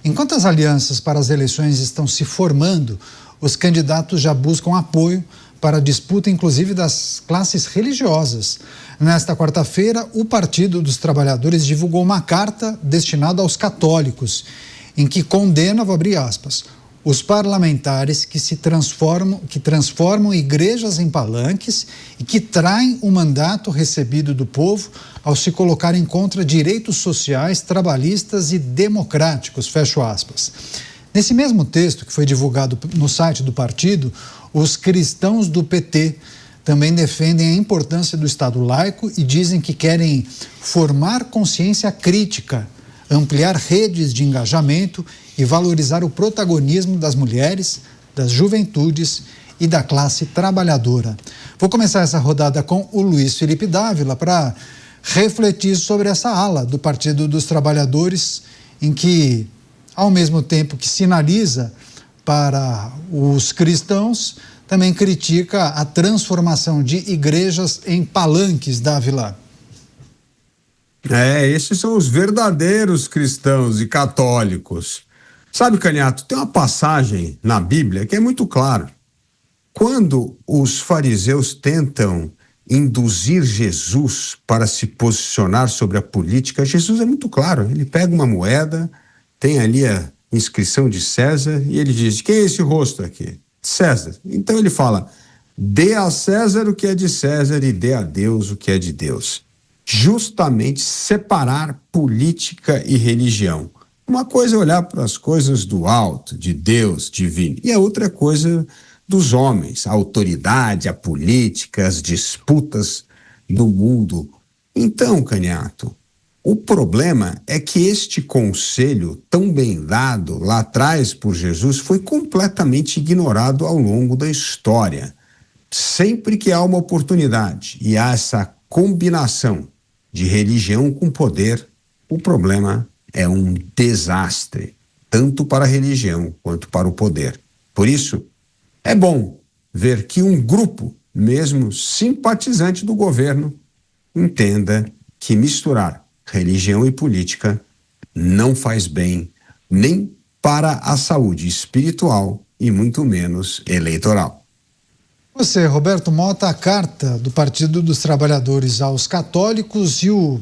Enquanto as alianças para as eleições estão se formando, os candidatos já buscam apoio para a disputa, inclusive das classes religiosas. Nesta quarta-feira, o Partido dos Trabalhadores divulgou uma carta destinada aos católicos, em que condena, vou abrir aspas, os parlamentares que transformam igrejas em palanques e que traem o mandato recebido do povo ao se colocarem contra direitos sociais, trabalhistas e democráticos, fecho aspas. Nesse mesmo texto, que foi divulgado no site do partido, os cristãos do PT também defendem a importância do Estado laico e dizem que querem formar consciência crítica, ampliar redes de engajamento e valorizar o protagonismo das mulheres, das juventudes e da classe trabalhadora. Vou começar essa rodada com o Luiz Felipe Dávila para refletir sobre essa ala do Partido dos Trabalhadores, em que, ao mesmo tempo que sinaliza para os cristãos, também critica a transformação de igrejas em palanques, Dávila. Esses são os verdadeiros cristãos e católicos. Sabe, Caniato, tem uma passagem na Bíblia que é muito clara. Quando os fariseus tentam induzir Jesus para se posicionar sobre a política, Jesus é muito claro. Ele pega uma moeda, tem ali a inscrição de César e ele diz: quem é esse rosto aqui? César. Então ele fala: dê a César o que é de César e dê a Deus o que é de Deus. Justamente separar política e religião. Uma coisa é olhar para as coisas do alto, de Deus, divino, e a outra coisa dos homens, a autoridade, a política, as disputas do mundo. Então, Caniato, o problema é que este conselho, tão bem dado lá atrás por Jesus, foi completamente ignorado ao longo da história. Sempre que há uma oportunidade e há essa combinação de religião com poder, o problema é um desastre, tanto para a religião quanto para o poder. Por isso, é bom ver que um grupo, mesmo simpatizante do governo, entenda que misturar religião e política não faz bem nem para a saúde espiritual e muito menos eleitoral. Você, Roberto Mota, a carta do Partido dos Trabalhadores aos católicos e o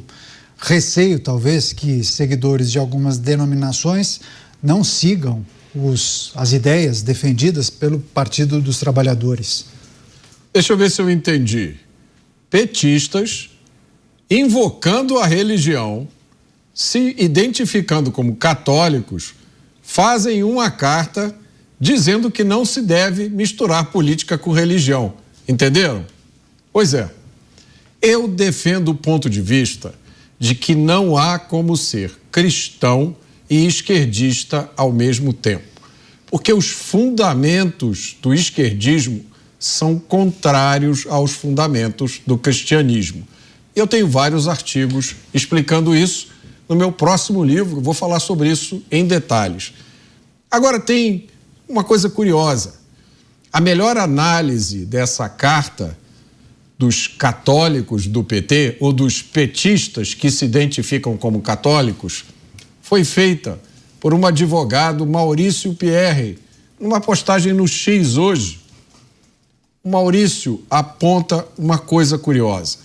receio, talvez, que seguidores de algumas denominações não sigam as ideias defendidas pelo Partido dos Trabalhadores. Deixa eu ver se eu entendi. Petistas invocando a religião, se identificando como católicos, fazem uma carta dizendo que não se deve misturar política com religião. Entenderam? Pois é. Eu defendo o ponto de vista de que não há como ser cristão e esquerdista ao mesmo tempo. Porque os fundamentos do esquerdismo são contrários aos fundamentos do cristianismo. Eu tenho vários artigos explicando isso. No meu próximo livro, vou falar sobre isso em detalhes. Agora, tem uma coisa curiosa. A melhor análise dessa carta dos católicos do PT, ou dos petistas que se identificam como católicos, foi feita por um advogado, Maurício Pierre, numa postagem no X hoje. O Maurício aponta uma coisa curiosa.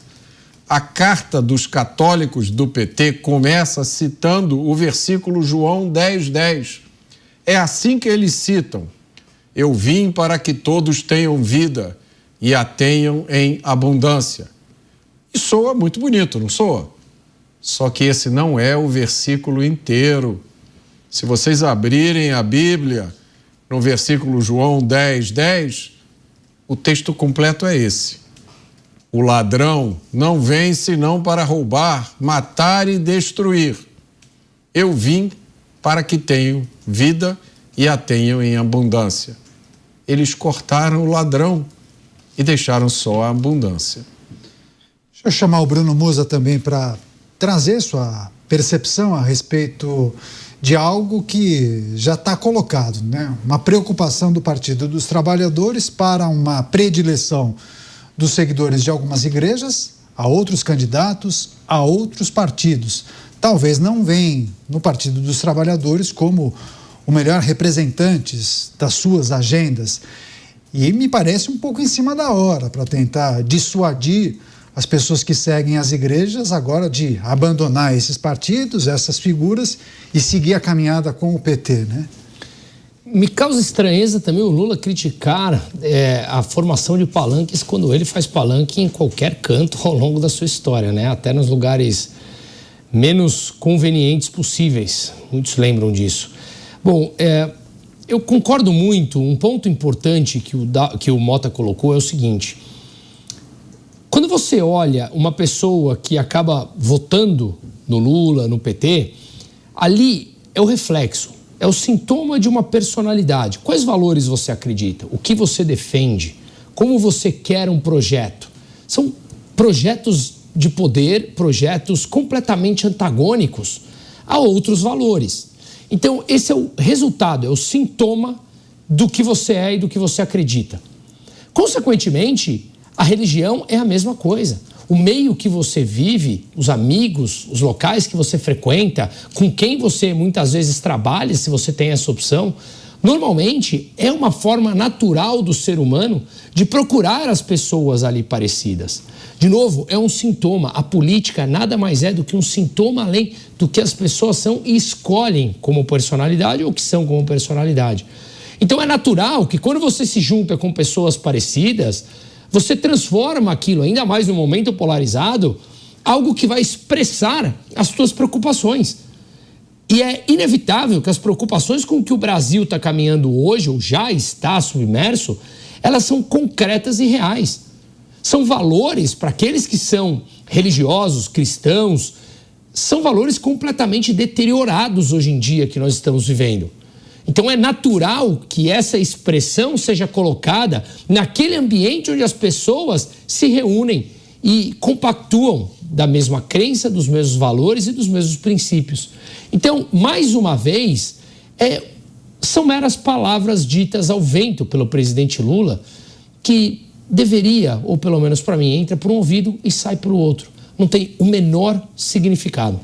A carta dos católicos do PT começa citando o versículo João 10:10. É assim que eles citam: eu vim para que todos tenham vida e a tenham em abundância. E soa muito bonito, não soa? Só que esse não é o versículo inteiro. Se vocês abrirem a Bíblia, no versículo João 10:10, o texto completo é esse: o ladrão não vem senão para roubar, matar e destruir. Eu vim para que tenham vida e a tenham em abundância. Eles cortaram o ladrão e deixaram só a abundância. Deixa eu chamar o Bruno Musa também para trazer sua percepção a respeito de algo que já está colocado, né? Uma preocupação do Partido dos Trabalhadores para uma predileção dos seguidores de algumas igrejas a outros candidatos, a outros partidos. talvez não veem no Partido dos Trabalhadores como o melhor representantes das suas agendas. E me parece um pouco em cima da hora para tentar dissuadir as pessoas que seguem as igrejas agora de abandonar esses partidos, essas figuras e seguir a caminhada com o PT, né? Me causa estranheza também o Lula criticar a formação de palanques quando ele faz palanque em qualquer canto ao longo da sua história, né? Até nos lugares menos convenientes possíveis. Muitos lembram disso. Bom, eu concordo muito. Um ponto importante que o Mota colocou é o seguinte: quando você olha uma pessoa que acaba votando no Lula, no PT, ali é o reflexo, é o sintoma de uma personalidade. Quais valores você acredita? O que você defende? Como você quer um projeto? São projetos de poder, projetos completamente antagônicos a outros valores. Então, esse é o resultado, é o sintoma do que você é e do que você acredita. Consequentemente, a religião é a mesma coisa. O meio que você vive, os amigos, os locais que você frequenta, com quem você muitas vezes trabalha, se você tem essa opção, normalmente é uma forma natural do ser humano de procurar as pessoas ali parecidas. De novo, é um sintoma. A política nada mais é do que um sintoma além do que as pessoas são e escolhem como personalidade ou que são como personalidade. Então é natural que quando você se junta com pessoas parecidas, você transforma aquilo, ainda mais no momento polarizado, algo que vai expressar as suas preocupações. E é inevitável que as preocupações com que o Brasil está caminhando hoje, ou já está submerso, elas são concretas e reais. São valores, para aqueles que são religiosos, cristãos, são valores completamente deteriorados hoje em dia que nós estamos vivendo. Então é natural que essa expressão seja colocada naquele ambiente onde as pessoas se reúnem e compactuam da mesma crença, dos mesmos valores e dos mesmos princípios. Então, mais uma vez, são meras palavras ditas ao vento pelo presidente Lula, que deveria, ou pelo menos para mim, entra por um ouvido e sai pelo outro. Não tem o menor significado.